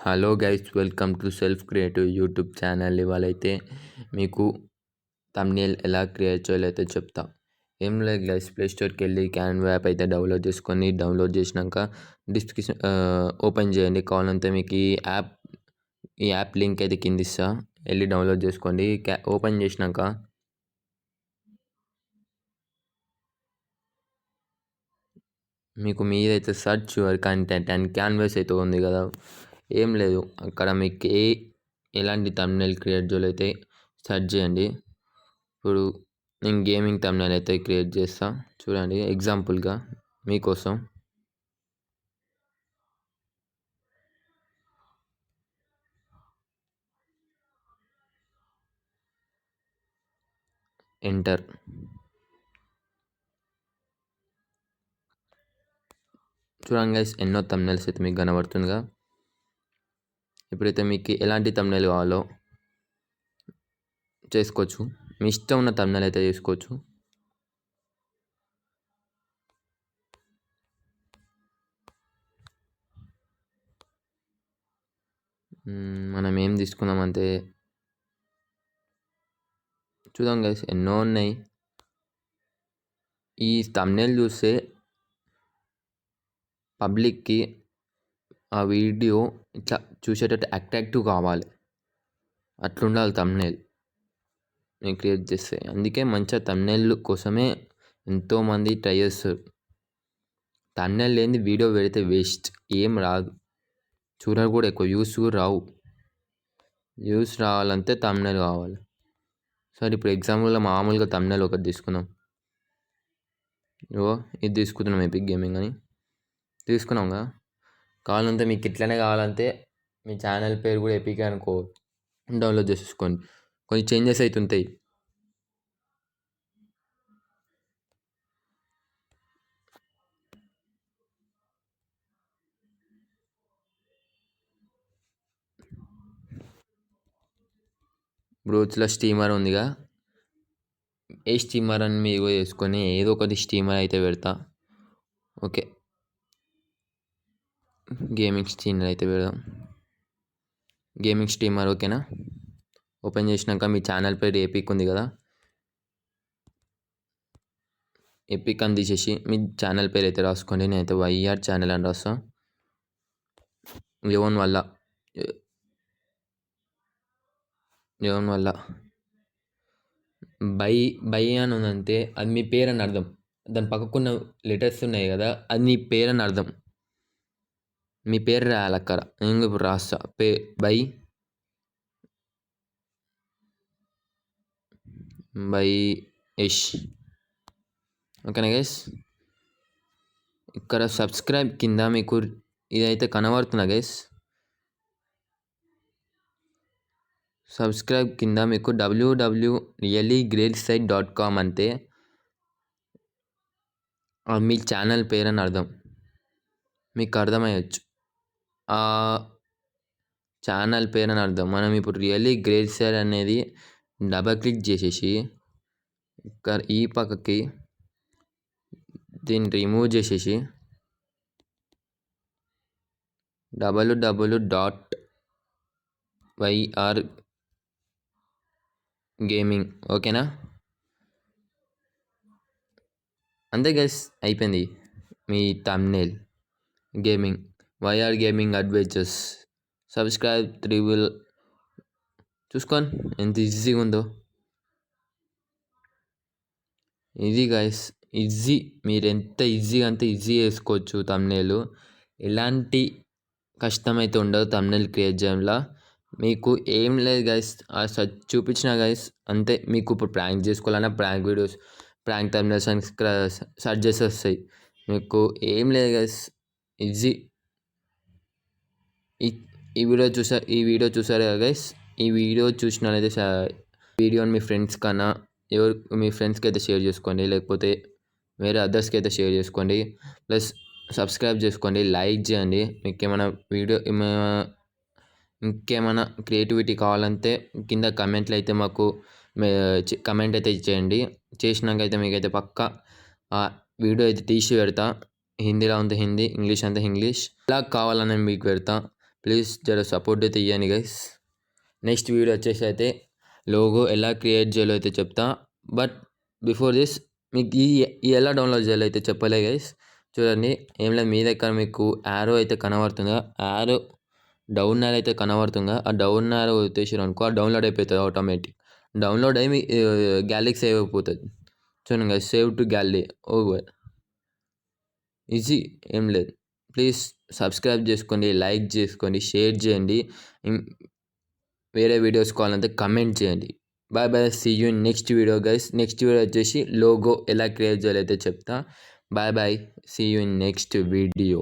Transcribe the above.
Hello guys, welcome to self creative YouTube channel. ఇవాళైతే మీకు thumbnail ఎలా క్రియేట్ చేయాలో అయితే చెప్తా. ఏం లేదు గైస్, ప్లే స్టోర్కి వెళ్ళి క్యాన్వా యాప్ అయితే డౌన్లోడ్ చేసినాక డిస్క్రిప్షన్ ఓపెన్ చేయండి. కావాలంటే మీకు ఈ యాప్ లింక్ అయితే కింద ఇస్తా, వెళ్ళి డౌన్లోడ్ చేసుకోండి. ఓపెన్ చేసినాక మీకు మీదైతే search your content and canvas అయితే ఉంది కదా. ఏం లేదు, అక్కడ మీకు ఎలాంటి థంబ్నెయిల్ క్రియేట్ చేయాలో అయితే సెర్చ్ చేయండి. ఇప్పుడు నేను గేమింగ్ థంబ్నెయిల్ అయితే క్రియేట్ చేస్తా, చూడండి ఎగ్జాంపుల్గా మీకోసం. ఎంటర్. చూడండి గైస్, ఎన్నో థంబ్నెయిల్స్ అయితే మీకు కనబడుతుందిగా. ఇప్పుడైతే మీకు ఎలాంటి థంబ్నెయిల్ కావాలో చేసుకోవచ్చు, మీ ఇష్టం ఉన్న థంబ్నెయిల్ అయితే చేసుకోవచ్చు. మనం ఏం తీసుకుందామంటే చూద్దాం గైస్, ఎన్నో ఉన్నాయి. ఈ థంబ్నెయిల్ చూస్తే పబ్లిక్కి ఆ వీడియో ఇట్లా చూసేటట్టు అట్రాక్టివ్ కావాలి, అట్లుండాలి థంబ్నెయిల్ నేను క్రియేట్ చేస్తే. అందుకే మంచిగా థంబ్నెయిల్ కోసమే ఎంతోమంది ట్రై చేస్తారు. థంబ్నెయిల్ లేని వీడియో పెడితే వేస్ట్, ఏం రాదు, చూడరు కూడా, ఎక్కువ వ్యూస్ కూడా రావు. వ్యూస్ రావాలంటే థంబ్నెయిల్ కావాలి. సరే, ఇప్పుడు ఎగ్జాంపుల్గా మామూలుగా థంబ్నెయిల్ ఒకటి తీసుకుందాం. ఇది తీసుకుంటున్నాం, ఎపిక్ గేమింగ్ అని తీసుకున్నాం కదా. కావాలంటే మీకు ఇట్లనే కావాలంటే మీ ఛానల్ పేరు కూడా ఎపిక్ అనుకో, డౌన్లోడ్ చేసేసుకోండి. కొంచెం చేంజెస్ అవుతుంటాయి. బ్రోచ్లో స్టీమర్ ఉందిగా, ఏ స్టీమర్ అని మీరు వేసుకొని ఏదో ఒకటి స్టీమర్ అయితే పెడతా. ఓకే, గేమింగ్ స్టీమర్ అయితే పెడదాం. గేమింగ్ స్టీమర్ ఓకేనా. ఓపెన్ చేసినాక మీ ఛానల్ పేరు ఎపిక్ ఉంది కదా, ఎపిక్ అని తీసేసి మీ ఛానల్ పేరు అయితే రాసుకోండి. నేనైతే వైఆర్ ఛానల్ అని రాస్తా. లెవెన్ వల్ల బై అని ఉందంటే అది మీ పేరు అని అర్థం. దాని పక్కకున్న లెటర్స్ ఉన్నాయి కదా, అది మీ పేరు అని అర్థం. మీ పేరు రాయాలి అక్కడ. నేను ఇప్పుడు రాస్తా, బై యష్. ఓకేనా గైస్. ఇక్కడ సబ్స్క్రైబ్ కింద మీకు ఇదైతే కనబడుతుందా గైస్. సబ్స్క్రైబ్ కింద మీకు www.reallygrailsite.com అంటే మీ ఛానల్ పేరు అని అర్థం. మీకు అర్థమయ్యచ్చు, ఆ ఛానల్ పేరు అని అర్థం. మనం ఇప్పుడు రియల్లీ గ్రేట్ సైడ్ అనేది డబల్ క్లిక్ చేసేసి ఈ పక్కకి దీన్ని రిమూవ్ చేసేసి www.yr గేమింగ్ ఓకేనా. అంతే గైస్, అయిపోయింది మీ thumbnail. Gaming, YR gaming adventures. Subscribe 3 చూసుకోండి ఎంత ఈజీగా ఉందో. ఇది గైస్ ఈజీ, మీరు ఎంత ఈజీగా అంతే ఈజీ చేసుకోవచ్చు థంబ్నెయిల్. ఎలాంటి కష్టమైతే ఉండదు థంబ్నెయిల్ క్రియేట్ చేయడంలో. మీకు ఏం లేదు గైస్, చూపించిన గైస్ అంతే. మీకు ఇప్పుడు ప్రాంక్ చేసుకోవాలన్నా ప్రాంక్ వీడియోస్, ప్రాంక్ థంబ్నెయిల్స్ అని సెర్చ్ చేసి వస్తాయి. మీకు ఏం లేదు గైస్, ఈజీ. ఈ వీడియో చూసారు కదా గైస్. ఈ వీడియో చూసినట్లయితే వీడియోని మీ ఫ్రెండ్స్ కన్నా మీ ఫ్రెండ్స్కి అయితే షేర్ చేసుకోండి, లేకపోతే వేరే అదర్స్కి అయితే షేర్ చేసుకోండి. ప్లస్ సబ్స్క్రైబ్ చేసుకోండి, లైక్ చేయండి. మీకు ఏమైనా ఇంకేమైనా క్రియేటివిటీ కావాలంటే కింద కమెంట్లు అయితే మాకు కమెంట్ అయితే చేయండి. చేసినాక అయితే మీకైతే పక్కా వీడియో అయితే తీసి పెడతా. హిందీలో ఉంటే హిందీ, ఇంగ్లీష్ అంతే ఇంగ్లీష్, ఎలా కావాలని మీకు పెడతా. ప్లీజ్ జర సపోర్ట్ అయితే ఇవ్వండి గైస్. నెక్స్ట్ వీడియో వచ్చేసి అయితే లోగో ఎలా క్రియేట్ చేయాలో అయితే చెప్తా. బట్ బిఫోర్ దిస్ మీకు ఈ ఎలా డౌన్లోడ్ చేయాలో అయితే చెప్పలే గైస్. చూడండి, ఏం లేదు, మీ దగ్గర మీకు యారో అయితే కనబడుతుందా, యారో డౌన్ యారో అయితే కనబడుతుందా, ఆ డౌన్ యారో వచ్చేసారు అనుకో, ఆ డౌన్లోడ్ అయిపోతుంది ఆటోమేటిక్. డౌన్లోడ్ అయ్యి మీ గ్యాలరీకి సేవ్ అయిపోతుంది. చూడండి guys, save to gallery over. Easy, ఏం లేదు. ప్లీజ్ సబ్స్క్రైబ్ చేసుకోండి, లైక్ చేసుకోండి, షేర్ చేయండి. వేరే వీడియోస్ కావాలంటే కమెంట్ చేయండి. Bye bye, see you next video guys. Next video వచ్చేసి లోగో ఎలా క్రియేట్ చేయాలో అయితే చెప్తా. Bye bye, see you next video.